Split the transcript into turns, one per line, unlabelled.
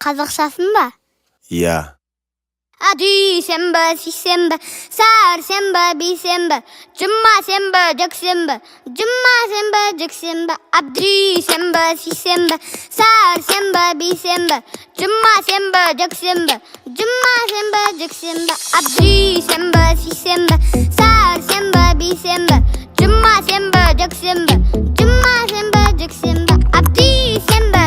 Қазақшасын ба?
Иә.
Дүйсенбі, сейсенбі, сәрсенбі, бейсенбі, жұма сенбі, жексенбі, жұма сенбі, жексенбі, дүйсенбі, сейсенбі, сәрсенбі, бейсенбі, жұма сенбі, жексенбі, жұма сенбі, жексенбі, дүйсенбі, сейсенбі, сәрсенбі, бейсенбі, жұма сенбі, жексенбі, жұма сенбі, жексенбі, дүйсенбі,